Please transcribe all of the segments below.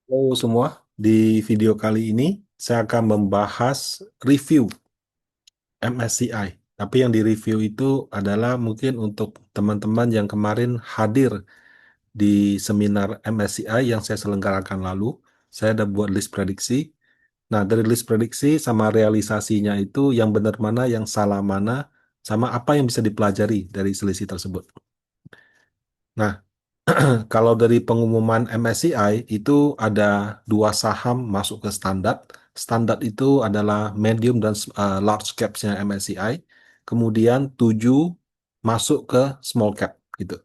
Halo semua, di video kali ini saya akan membahas review MSCI. Tapi yang di review itu adalah mungkin untuk teman-teman yang kemarin hadir di seminar MSCI yang saya selenggarakan lalu. Saya ada buat list prediksi. Nah, dari list prediksi sama realisasinya itu yang benar mana, yang salah mana, sama apa yang bisa dipelajari dari selisih tersebut. Nah, kalau dari pengumuman MSCI itu ada dua saham masuk ke standar. Standar itu adalah medium dan large caps-nya MSCI. Kemudian 7 masuk ke small cap gitu.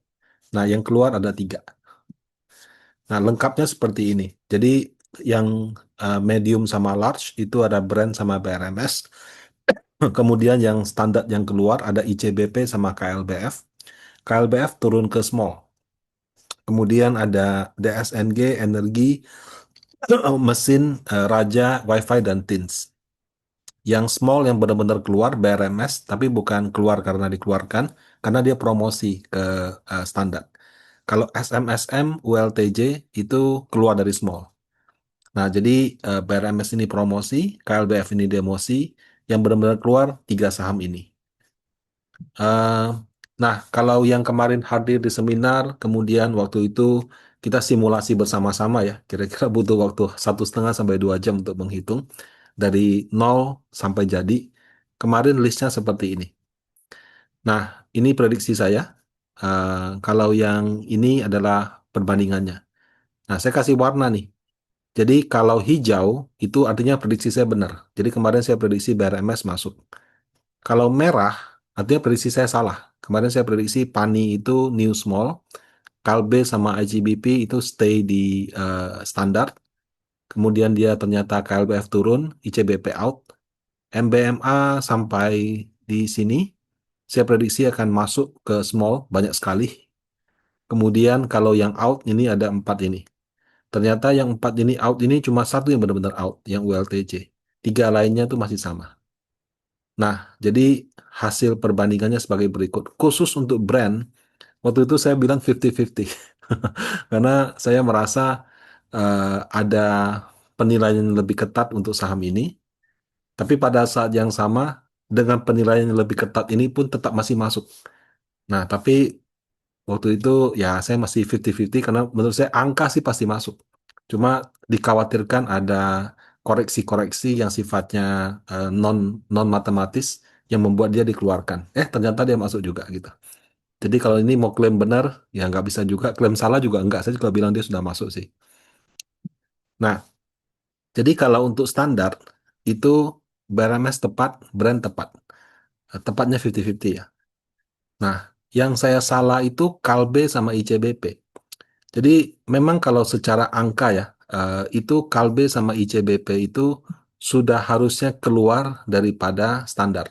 Nah, yang keluar ada 3. Nah, lengkapnya seperti ini. Jadi yang medium sama large itu ada Brand sama BRMS. Kemudian yang standar yang keluar ada ICBP sama KLBF. KLBF turun ke small. Kemudian ada DSNG, Energi, mesin, Raja, WiFi, dan Teens. Yang small yang benar-benar keluar BRMS, tapi bukan keluar karena dikeluarkan, karena dia promosi ke standar. Kalau SMSM, ULTJ itu keluar dari small. Nah, jadi BRMS ini promosi, KLBF ini demosi, yang benar-benar keluar 3 saham ini. Eh, nah, kalau yang kemarin hadir di seminar, kemudian waktu itu kita simulasi bersama-sama ya, kira-kira butuh waktu 1,5 sampai 2 jam untuk menghitung dari nol sampai jadi. Kemarin listnya seperti ini. Nah, ini prediksi saya. Kalau yang ini adalah perbandingannya. Nah, saya kasih warna nih. Jadi kalau hijau itu artinya prediksi saya benar. Jadi kemarin saya prediksi BRMS masuk. Kalau merah, artinya prediksi saya salah. Kemarin saya prediksi PANI itu new small, Kalbe sama IGBP itu stay di standar. Kemudian dia ternyata KLBF turun, ICBP out, MBMA sampai di sini. Saya prediksi akan masuk ke small banyak sekali. Kemudian kalau yang out ini ada 4 ini. Ternyata yang 4 ini out ini cuma satu yang benar-benar out, yang ULTJ. 3 lainnya tuh masih sama. Nah, jadi hasil perbandingannya sebagai berikut. Khusus untuk brand, waktu itu saya bilang 50-50. Karena saya merasa ada penilaian yang lebih ketat untuk saham ini. Tapi pada saat yang sama, dengan penilaian yang lebih ketat ini pun tetap masih masuk. Nah, tapi waktu itu ya saya masih 50-50 karena menurut saya angka sih pasti masuk. Cuma dikhawatirkan ada koreksi-koreksi yang sifatnya non non matematis yang membuat dia dikeluarkan. Ternyata dia masuk juga gitu. Jadi kalau ini mau klaim benar ya nggak bisa juga, klaim salah juga enggak. Saya juga bilang dia sudah masuk sih. Nah, jadi kalau untuk standar itu BRMS tepat, brand tepat. Tepatnya 50-50 ya. Nah, yang saya salah itu Kalbe sama ICBP. Jadi memang kalau secara angka ya, itu Kalbe sama ICBP itu sudah harusnya keluar daripada standar.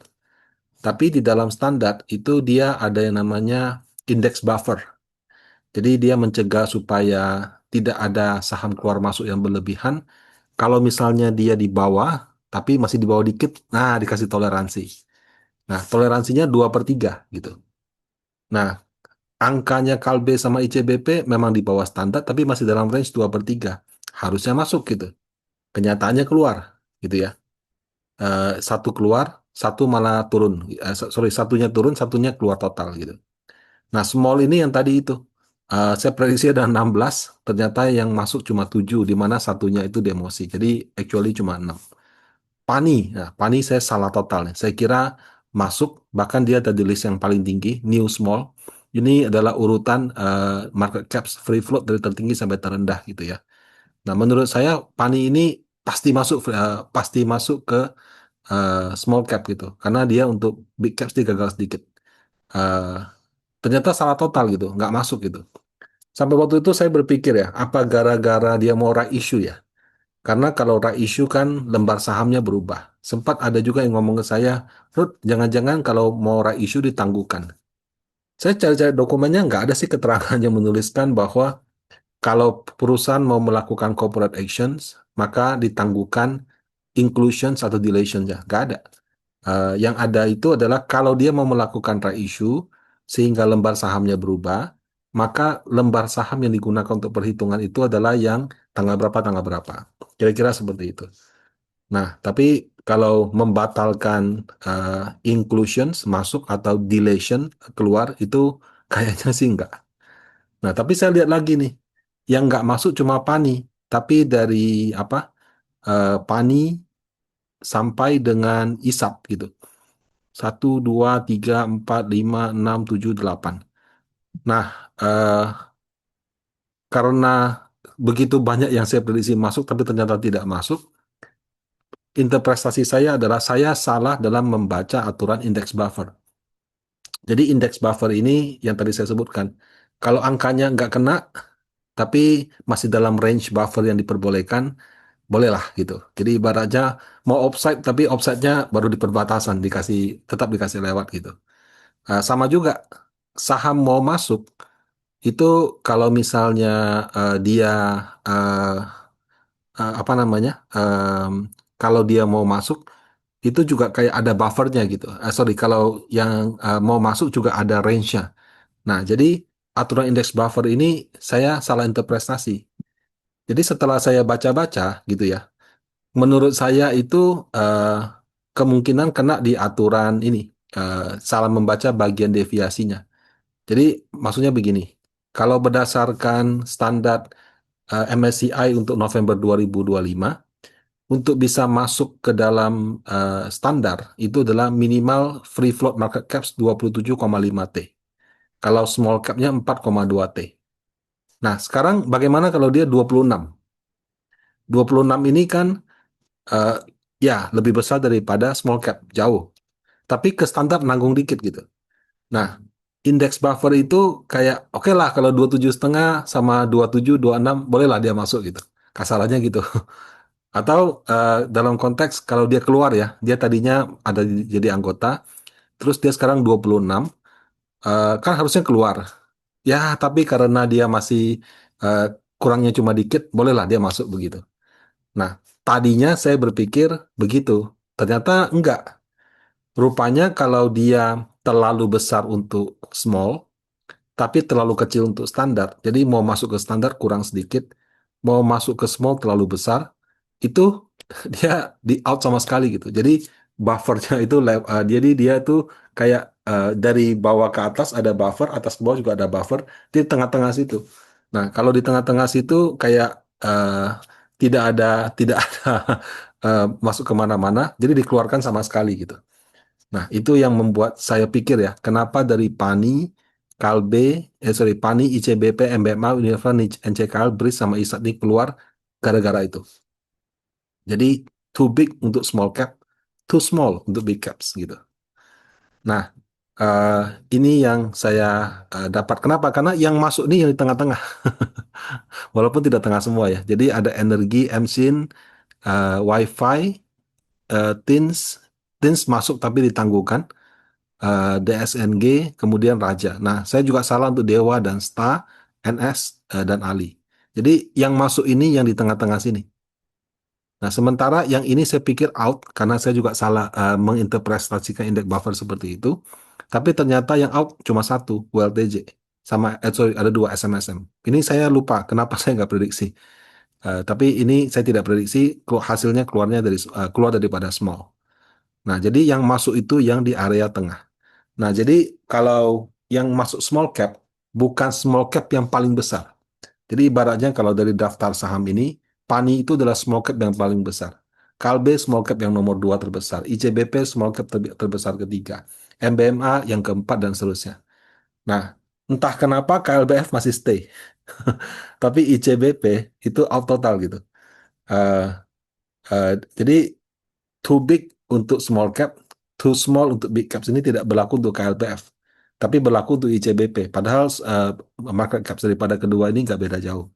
Tapi di dalam standar itu dia ada yang namanya index buffer. Jadi dia mencegah supaya tidak ada saham keluar masuk yang berlebihan. Kalau misalnya dia di bawah, tapi masih di bawah dikit, nah dikasih toleransi. Nah, toleransinya 2/3 gitu. Nah, angkanya Kalbe sama ICBP memang di bawah standar, tapi masih dalam range 2/3. Harusnya masuk gitu. Kenyataannya keluar gitu ya. Satu keluar, satu malah turun. Sorry, satunya turun, satunya keluar total gitu. Nah, small ini yang tadi itu. Saya prediksi ada 16, ternyata yang masuk cuma 7, di mana satunya itu demosi. Jadi, actually cuma 6. Pani, nah, Pani saya salah total nih. Saya kira masuk, bahkan dia ada di list yang paling tinggi, new small. Ini adalah urutan market caps free float dari tertinggi sampai terendah gitu ya. Nah, menurut saya Pani ini pasti masuk ke small cap gitu, karena dia untuk big caps dia gagal sedikit. Eh, Ternyata salah total gitu, nggak masuk gitu. Sampai waktu itu saya berpikir ya, apa gara-gara dia mau right issue ya? Karena kalau right issue kan lembar sahamnya berubah. Sempat ada juga yang ngomong ke saya, Ruth, jangan-jangan kalau mau right issue ditangguhkan. Saya cari-cari dokumennya nggak ada sih keterangan yang menuliskan bahwa kalau perusahaan mau melakukan corporate actions, maka ditangguhkan inclusions atau deletions ya. Nggak ada. Yang ada itu adalah kalau dia mau melakukan right issue, sehingga lembar sahamnya berubah, maka lembar saham yang digunakan untuk perhitungan itu adalah yang tanggal berapa, tanggal berapa. Kira-kira seperti itu. Nah, tapi kalau membatalkan inclusions masuk atau deletion keluar itu kayaknya sih enggak. Nah, tapi saya lihat lagi nih, yang nggak masuk cuma Pani, tapi dari apa Pani sampai dengan ISAP gitu. 1, 2, 3, 4, 5, 6, 7, 8. Nah, eh, karena begitu banyak yang saya prediksi masuk, tapi ternyata tidak masuk, interpretasi saya adalah saya salah dalam membaca aturan indeks buffer. Jadi indeks buffer ini yang tadi saya sebutkan, kalau angkanya nggak kena, tapi masih dalam range buffer yang diperbolehkan, bolehlah gitu. Jadi ibaratnya mau offside tapi offside-nya baru di perbatasan dikasih tetap dikasih lewat gitu. Sama juga saham mau masuk itu kalau misalnya dia eh, apa namanya kalau dia mau masuk itu juga kayak ada buffernya gitu. Sorry kalau yang mau masuk juga ada range-nya. Nah jadi aturan indeks buffer ini saya salah interpretasi. Jadi setelah saya baca-baca gitu ya. Menurut saya itu eh, kemungkinan kena di aturan ini, salah membaca bagian deviasinya. Jadi maksudnya begini, kalau berdasarkan standar MSCI untuk November 2025, untuk bisa masuk ke dalam standar itu adalah minimal free float market caps 27,5 T. Kalau small capnya 4,2 T. Nah, sekarang bagaimana kalau dia 26? 26 ini kan eh, ya lebih besar daripada small cap, jauh. Tapi ke standar nanggung dikit gitu. Nah, indeks buffer itu kayak oke lah kalau 27,5 sama 27, 26 bolehlah dia masuk gitu. Kasarannya gitu. Atau dalam konteks kalau dia keluar ya, dia tadinya ada jadi anggota, terus dia sekarang 26, kan harusnya keluar. Ya, tapi karena dia masih eh, kurangnya cuma dikit, bolehlah dia masuk begitu. Nah, tadinya saya berpikir begitu. Ternyata enggak. Rupanya kalau dia terlalu besar untuk small, tapi terlalu kecil untuk standar, jadi mau masuk ke standar kurang sedikit, mau masuk ke small terlalu besar, itu dia di out sama sekali gitu. Jadi buffernya itu, jadi dia tuh kayak dari bawah ke atas ada buffer, atas ke bawah juga ada buffer, di tengah-tengah situ. Nah, kalau di tengah-tengah situ kayak tidak ada tidak ada masuk kemana-mana, jadi dikeluarkan sama sekali gitu. Nah, itu yang membuat saya pikir ya, kenapa dari PANI, Kalbe, PANI, ICBP, MBMA, Unilever, NCKL, BRIS, sama ISAT ini keluar gara-gara itu. Jadi, too big untuk small cap, too small untuk big caps gitu. Nah, eh, ini yang saya dapat. Kenapa? Karena yang masuk ini yang di tengah-tengah, walaupun tidak tengah semua ya. Jadi ada energi, MSIN, WiFi, TINS, TINS masuk tapi ditangguhkan. DSNG, kemudian Raja. Nah, saya juga salah untuk Dewa dan Sta, NS, dan Ali. Jadi yang masuk ini yang di tengah-tengah sini. Nah, sementara yang ini saya pikir out karena saya juga salah menginterpretasikan indeks buffer seperti itu. Tapi ternyata yang out cuma satu, WLTJ. Sama, sorry, ada dua SMSM. Ini saya lupa kenapa saya nggak prediksi. Tapi ini saya tidak prediksi, hasilnya keluarnya keluar daripada small. Nah, jadi yang masuk itu yang di area tengah. Nah, jadi kalau yang masuk small cap, bukan small cap yang paling besar. Jadi ibaratnya kalau dari daftar saham ini, PANI itu adalah small cap yang paling besar. Kalbe small cap yang nomor 2 terbesar. ICBP small cap terbesar ketiga. MBMA yang keempat dan seterusnya. Nah, entah kenapa KLBF masih stay. Tapi ICBP itu out total gitu. Eh, jadi too big untuk small cap, too small untuk big caps ini tidak berlaku untuk KLPF, tapi berlaku untuk ICBP. Padahal market cap daripada kedua ini nggak beda jauh.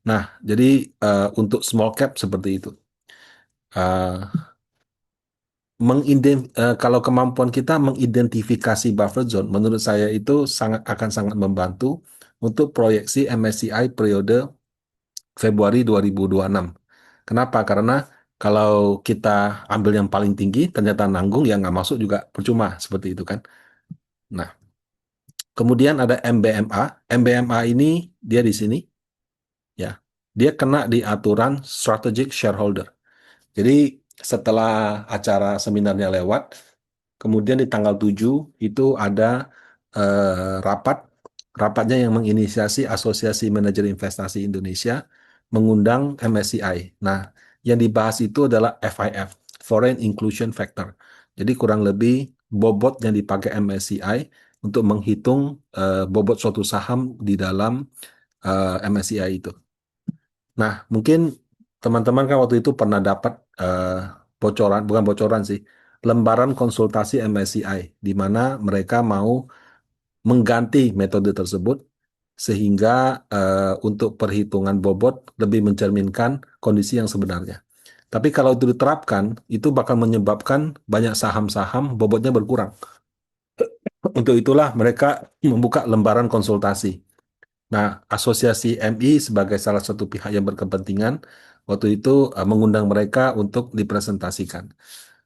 Nah, jadi untuk small cap seperti itu. Uh, kalau kemampuan kita mengidentifikasi buffer zone, menurut saya itu akan sangat membantu untuk proyeksi MSCI periode Februari 2026. Kenapa? Karena kalau kita ambil yang paling tinggi, ternyata nanggung, yang nggak masuk juga percuma, seperti itu kan. Nah, Kemudian ada MBMA. MBMA ini dia di sini ya. Dia kena di aturan strategic shareholder. Jadi setelah acara seminarnya lewat, kemudian di tanggal 7 itu ada rapat. Rapatnya yang menginisiasi Asosiasi Manajer Investasi Indonesia mengundang MSCI. Nah, yang dibahas itu adalah FIF, Foreign Inclusion Factor. Jadi kurang lebih bobot yang dipakai MSCI untuk menghitung bobot suatu saham di dalam MSCI itu. Nah, mungkin teman-teman kan waktu itu pernah dapat bocoran, bukan bocoran sih, lembaran konsultasi MSCI, di mana mereka mau mengganti metode tersebut sehingga untuk perhitungan bobot lebih mencerminkan kondisi yang sebenarnya. Tapi kalau itu diterapkan, itu bakal menyebabkan banyak saham-saham bobotnya berkurang. Untuk itulah mereka membuka lembaran konsultasi. Nah, Asosiasi MI sebagai salah satu pihak yang berkepentingan waktu itu mengundang mereka untuk dipresentasikan.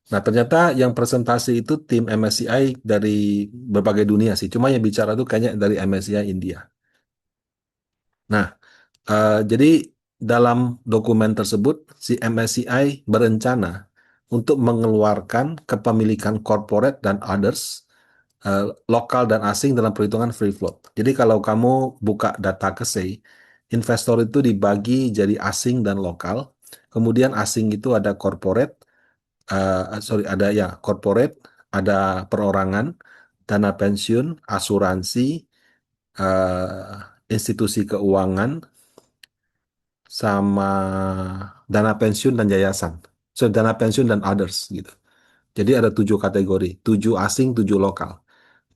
Nah, ternyata yang presentasi itu tim MSCI dari berbagai dunia sih. Cuma yang bicara tuh kayaknya dari MSCI India. Nah, jadi dalam dokumen tersebut si MSCI berencana untuk mengeluarkan kepemilikan corporate dan others eh, lokal dan asing dalam perhitungan free float. Jadi kalau kamu buka data KSEI, investor itu dibagi jadi asing dan lokal. Kemudian asing itu ada corporate, ada ya corporate, ada perorangan, dana pensiun, asuransi, institusi keuangan, sama dana pensiun dan yayasan. So, dana pensiun dan others gitu. Jadi ada 7 kategori, 7 asing, 7 lokal.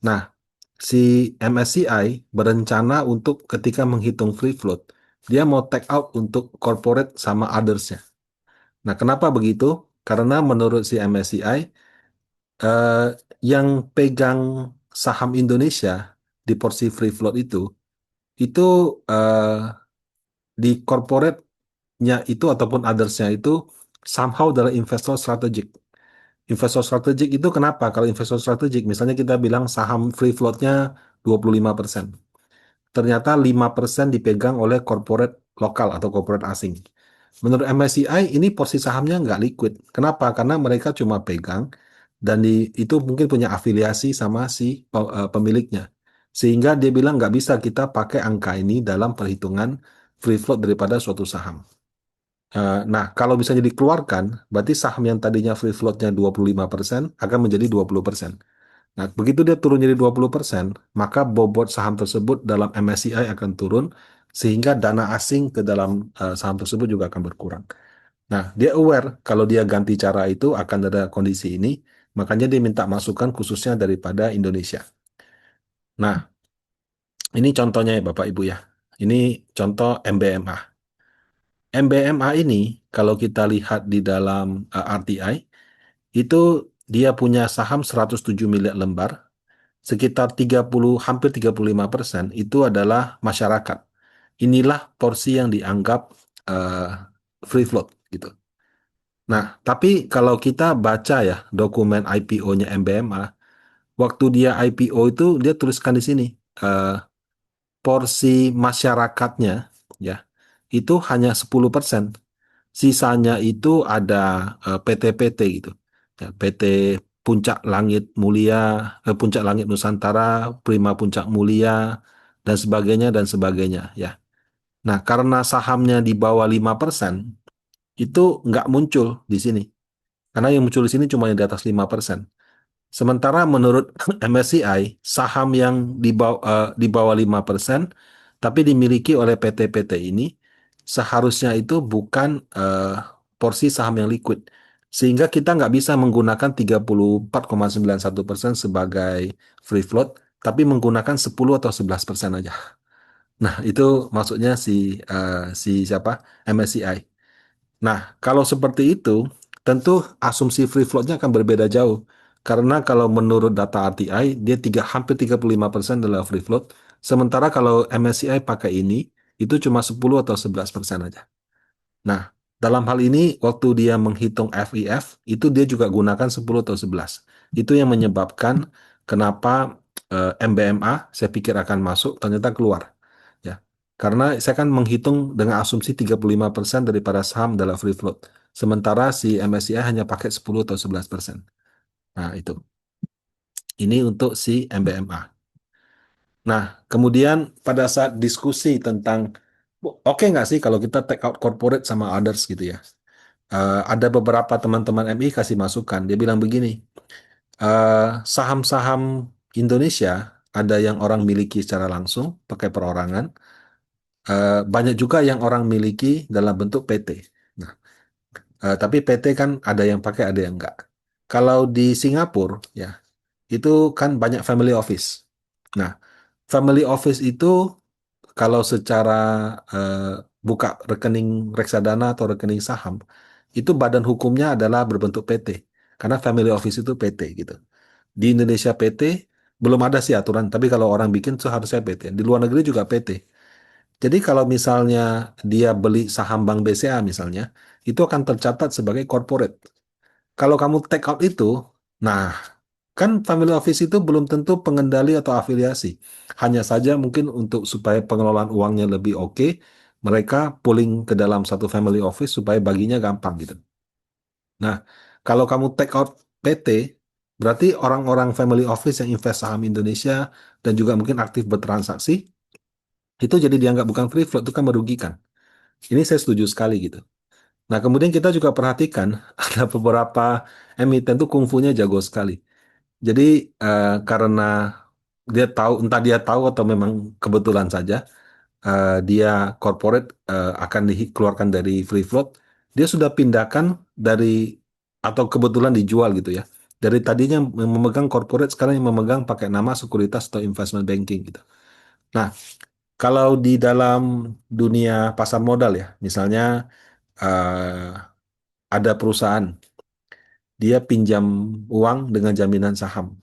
Nah, si MSCI berencana untuk ketika menghitung free float, dia mau take out untuk corporate sama others-nya. Nah, kenapa begitu? Karena menurut si MSCI, eh, yang pegang saham Indonesia di porsi free float itu eh, di corporate-nya itu ataupun others-nya itu somehow adalah investor strategik. Investor strategik itu kenapa? Kalau investor strategik, misalnya kita bilang saham free float-nya 25%. Ternyata 5% dipegang oleh corporate lokal atau corporate asing. Menurut MSCI, ini porsi sahamnya nggak liquid. Kenapa? Karena mereka cuma pegang dan itu mungkin punya afiliasi sama si pemiliknya. Sehingga dia bilang nggak bisa kita pakai angka ini dalam perhitungan free float daripada suatu saham. Nah, kalau misalnya dikeluarkan, berarti saham yang tadinya free float-nya 25% akan menjadi 20%. Nah, begitu dia turun jadi 20%, maka bobot saham tersebut dalam MSCI akan turun, sehingga dana asing ke dalam saham tersebut juga akan berkurang. Nah, dia aware kalau dia ganti cara itu akan ada kondisi ini, makanya dia minta masukan khususnya daripada Indonesia. Nah, ini contohnya ya Bapak Ibu ya. Ini contoh MBMA. MBMA ini kalau kita lihat di dalam RTI, itu dia punya saham 107 miliar lembar, sekitar 30, hampir 35% itu adalah masyarakat. Inilah porsi yang dianggap eh, free float gitu. Nah, tapi kalau kita baca ya dokumen IPO-nya MBMA, waktu dia IPO itu dia tuliskan di sini eh, porsi masyarakatnya ya itu hanya 10%. Sisanya itu ada PT-PT gitu. Ya, PT Puncak Langit Mulia, Puncak Langit Nusantara, Prima Puncak Mulia, dan sebagainya ya. Nah, karena sahamnya di bawah 5%, itu nggak muncul di sini. Karena yang muncul di sini cuma yang di atas 5%. Sementara menurut MSCI, saham yang di bawah 5%, tapi dimiliki oleh PT-PT ini, seharusnya itu bukan porsi saham yang liquid. Sehingga kita nggak bisa menggunakan 34,91% sebagai free float, tapi menggunakan 10 atau 11% aja. Nah, itu maksudnya si siapa? MSCI. Nah, kalau seperti itu, tentu asumsi free float-nya akan berbeda jauh. Karena kalau menurut data RTI, dia hampir 35% adalah free float. Sementara kalau MSCI pakai ini, itu cuma 10 atau 11% aja. Nah, dalam hal ini, waktu dia menghitung FIF, itu dia juga gunakan 10 atau 11. Itu yang menyebabkan kenapa MBMA, saya pikir akan masuk, ternyata keluar. Ya. Karena saya kan menghitung dengan asumsi 35% daripada saham adalah free float. Sementara si MSCI hanya pakai 10 atau 11%. Nah, itu. Ini untuk si MBMA. Nah, kemudian pada saat diskusi tentang oke nggak sih kalau kita take out corporate sama others gitu ya. Ada beberapa teman-teman MI kasih masukan. Dia bilang begini, saham-saham Indonesia ada yang orang miliki secara langsung pakai perorangan, banyak juga yang orang miliki dalam bentuk PT. Nah, tapi PT kan ada yang pakai, ada yang enggak. Kalau di Singapura ya itu kan banyak family office. Nah, family office itu kalau secara eh, buka rekening reksadana atau rekening saham, itu badan hukumnya adalah berbentuk PT. Karena family office itu PT gitu. Di Indonesia PT belum ada sih aturan, tapi kalau orang bikin itu harusnya PT. Di luar negeri juga PT. Jadi kalau misalnya dia beli saham Bank BCA misalnya, itu akan tercatat sebagai corporate. Kalau kamu take out itu, nah kan family office itu belum tentu pengendali atau afiliasi. Hanya saja mungkin untuk supaya pengelolaan uangnya lebih oke, mereka pooling ke dalam satu family office supaya baginya gampang gitu. Nah, kalau kamu take out PT, berarti orang-orang family office yang invest saham Indonesia dan juga mungkin aktif bertransaksi, itu jadi dianggap bukan free float, itu kan merugikan. Ini saya setuju sekali gitu. Nah, kemudian kita juga perhatikan ada beberapa emiten tuh kungfunya jago sekali. Jadi karena dia tahu, entah dia tahu atau memang kebetulan saja, dia corporate akan dikeluarkan dari free float, dia sudah pindahkan dari atau kebetulan dijual gitu ya. Dari tadinya yang memegang corporate sekarang yang memegang pakai nama sekuritas atau investment banking gitu. Nah, kalau di dalam dunia pasar modal ya, misalnya eh, ada perusahaan dia pinjam uang dengan jaminan saham.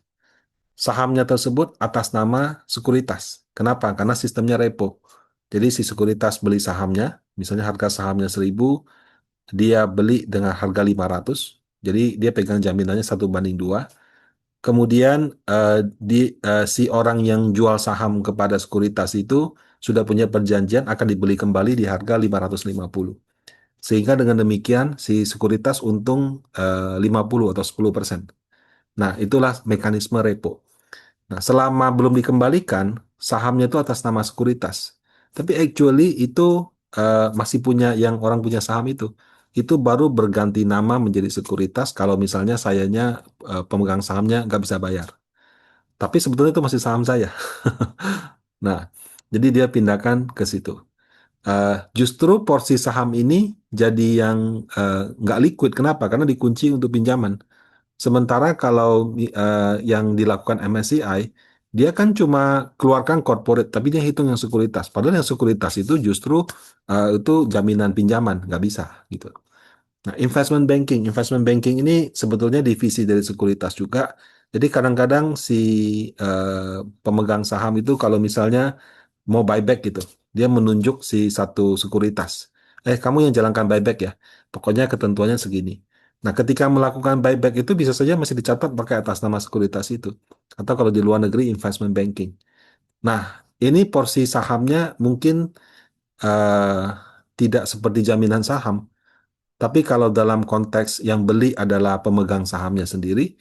Sahamnya tersebut atas nama sekuritas. Kenapa? Karena sistemnya repo. Jadi si sekuritas beli sahamnya, misalnya harga sahamnya 1.000, dia beli dengan harga 500. Jadi dia pegang jaminannya 1:2. Kemudian si orang yang jual saham kepada sekuritas itu sudah punya perjanjian akan dibeli kembali di harga 550. Sehingga dengan demikian si sekuritas untung 50 atau 10%. Nah, itulah mekanisme repo. Nah, selama belum dikembalikan, sahamnya itu atas nama sekuritas. Tapi actually itu masih punya yang orang punya saham itu. Itu baru berganti nama menjadi sekuritas kalau misalnya sayanya pemegang sahamnya nggak bisa bayar. Tapi sebetulnya itu masih saham saya. Nah, jadi dia pindahkan ke situ. Justru porsi saham ini jadi yang nggak liquid. Kenapa? Karena dikunci untuk pinjaman. Sementara kalau yang dilakukan MSCI, dia kan cuma keluarkan corporate, tapi dia hitung yang sekuritas. Padahal yang sekuritas itu justru itu jaminan pinjaman, nggak bisa gitu. Nah, investment banking ini sebetulnya divisi dari sekuritas juga. Jadi kadang-kadang si pemegang saham itu kalau misalnya mau buyback gitu, dia menunjuk si satu sekuritas. Kamu yang jalankan buyback ya, pokoknya ketentuannya segini. Nah, ketika melakukan buyback itu bisa saja masih dicatat pakai atas nama sekuritas itu. Atau kalau di luar negeri investment banking. Nah, ini porsi sahamnya mungkin eh, tidak seperti jaminan saham. Tapi kalau dalam konteks yang beli adalah pemegang sahamnya sendiri,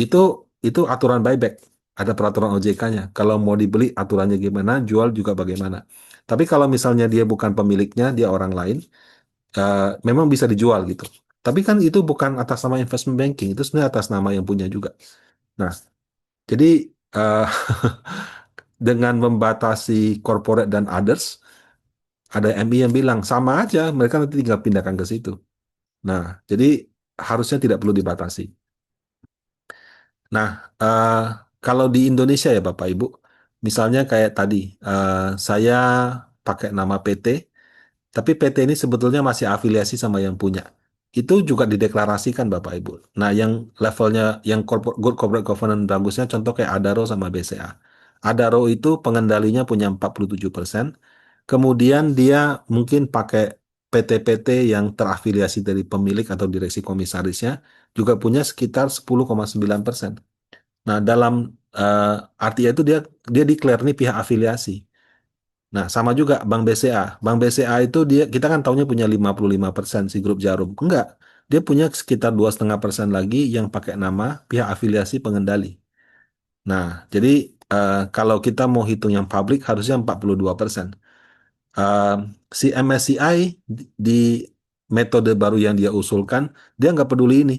itu itu aturan buyback. Ada peraturan OJK-nya. Kalau mau dibeli aturannya gimana, jual juga bagaimana. Tapi kalau misalnya dia bukan pemiliknya, dia orang lain, memang bisa dijual gitu. Tapi kan itu bukan atas nama investment banking, itu sebenarnya atas nama yang punya juga. Nah, jadi eh, dengan membatasi corporate dan others, ada MI yang bilang sama aja, mereka nanti tinggal pindahkan ke situ. Nah, jadi harusnya tidak perlu dibatasi. Nah, eh, kalau di Indonesia ya Bapak Ibu, misalnya kayak tadi, saya pakai nama PT, tapi PT ini sebetulnya masih afiliasi sama yang punya. Itu juga dideklarasikan Bapak Ibu. Nah, yang levelnya, yang good corporate governance bagusnya contoh kayak Adaro sama BCA. Adaro itu pengendalinya punya 47%. Kemudian dia mungkin pakai PT-PT yang terafiliasi dari pemilik atau direksi komisarisnya juga punya sekitar 10,9%. Nah, dalam eh, artinya itu dia dia declare nih pihak afiliasi. Nah, sama juga Bank BCA. Bank BCA itu dia kita kan taunya punya 55% si grup Jarum. Enggak, dia punya sekitar 2,5% lagi yang pakai nama pihak afiliasi pengendali. Nah, jadi kalau kita mau hitung yang publik harusnya 42%. Eh, si MSCI di metode baru yang dia usulkan, dia nggak peduli ini.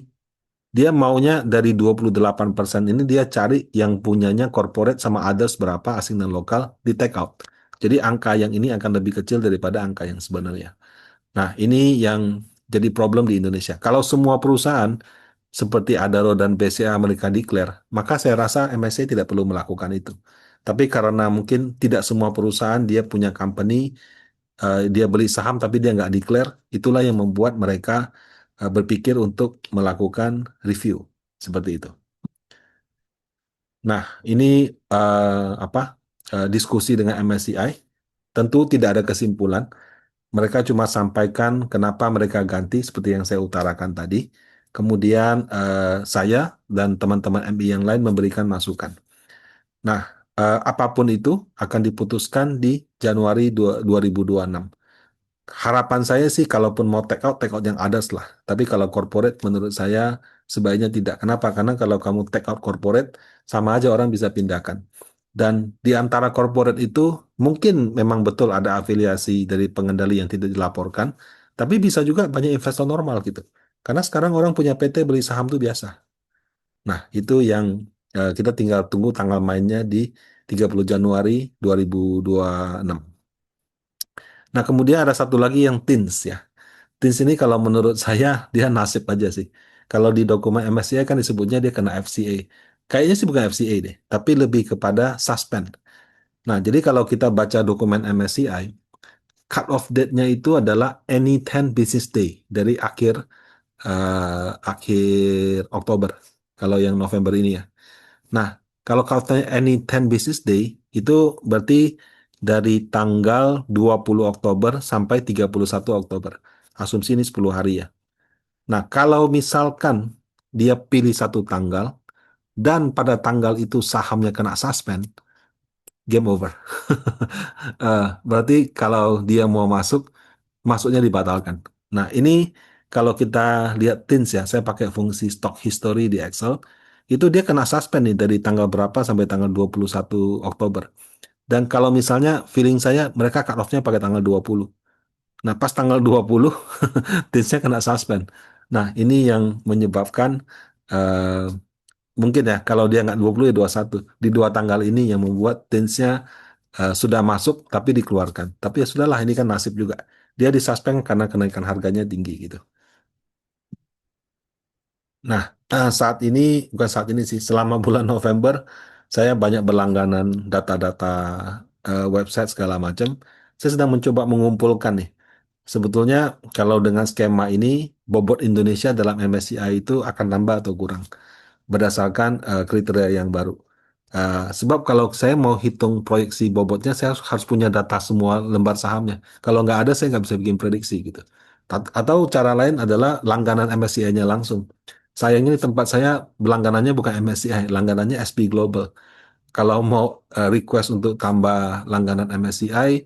Dia maunya dari 28% ini dia cari yang punyanya corporate sama others berapa asing dan lokal di take out. Jadi angka yang ini akan lebih kecil daripada angka yang sebenarnya. Nah, ini yang jadi problem di Indonesia. Kalau semua perusahaan seperti Adaro dan BCA mereka declare, maka saya rasa MSCI tidak perlu melakukan itu. Tapi karena mungkin tidak semua perusahaan dia punya company, dia beli saham tapi dia nggak declare, itulah yang membuat mereka berpikir untuk melakukan review seperti itu. Nah, ini apa diskusi dengan MSCI tentu tidak ada kesimpulan. Mereka cuma sampaikan kenapa mereka ganti seperti yang saya utarakan tadi. Kemudian saya dan teman-teman MI yang lain memberikan masukan. Nah, apapun itu akan diputuskan di Januari 2026. Harapan saya sih kalaupun mau take out yang others lah. Tapi kalau corporate menurut saya sebaiknya tidak. Kenapa? Karena kalau kamu take out corporate, sama aja orang bisa pindahkan. Dan di antara corporate itu mungkin memang betul ada afiliasi dari pengendali yang tidak dilaporkan, tapi bisa juga banyak investor normal gitu. Karena sekarang orang punya PT beli saham itu biasa. Nah, itu yang kita tinggal tunggu tanggal mainnya di 30 Januari 2026. Nah, kemudian ada satu lagi yang TINS ya. TINS ini kalau menurut saya dia nasib aja sih. Kalau di dokumen MSCI kan disebutnya dia kena FCA. Kayaknya sih bukan FCA deh, tapi lebih kepada suspend. Nah, jadi kalau kita baca dokumen MSCI, cut off date-nya itu adalah any 10 business day dari akhir Oktober. Kalau yang November ini ya. Nah, kalau katanya any 10 business day itu berarti dari tanggal 20 Oktober sampai 31 Oktober. Asumsi ini 10 hari ya. Nah, kalau misalkan dia pilih satu tanggal dan pada tanggal itu sahamnya kena suspend, game over. Berarti kalau dia mau masuk, masuknya dibatalkan. Nah, ini kalau kita lihat TINS ya, saya pakai fungsi stock history di Excel, itu dia kena suspend nih dari tanggal berapa sampai tanggal 21 Oktober. Dan kalau misalnya feeling saya mereka cut off-nya pakai tanggal 20. Nah, pas tanggal 20 TINS-nya kena suspend. Nah, ini yang menyebabkan eh, mungkin ya kalau dia nggak 20 ya 21. Di dua tanggal ini yang membuat TINS-nya sudah masuk tapi dikeluarkan. Tapi ya sudahlah ini kan nasib juga. Dia disuspend karena kenaikan harganya tinggi gitu. Nah, saat ini bukan saat ini sih, selama bulan November saya banyak berlangganan data-data website segala macam. Saya sedang mencoba mengumpulkan nih. Sebetulnya kalau dengan skema ini bobot Indonesia dalam MSCI itu akan nambah atau kurang berdasarkan kriteria yang baru. Sebab kalau saya mau hitung proyeksi bobotnya, saya harus punya data semua lembar sahamnya. Kalau nggak ada, saya nggak bisa bikin prediksi gitu. Atau cara lain adalah langganan MSCI-nya langsung. Sayangnya di tempat saya langganannya bukan MSCI, langganannya SP Global. Kalau mau request untuk tambah langganan MSCI,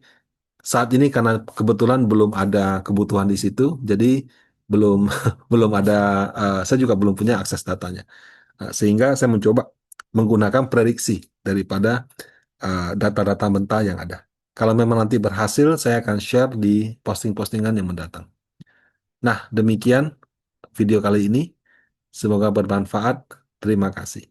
saat ini karena kebetulan belum ada kebutuhan di situ, jadi belum belum ada, saya juga belum punya akses datanya. Sehingga saya mencoba menggunakan prediksi daripada data-data mentah yang ada. Kalau memang nanti berhasil, saya akan share di posting-postingan yang mendatang. Nah, demikian video kali ini. Semoga bermanfaat. Terima kasih.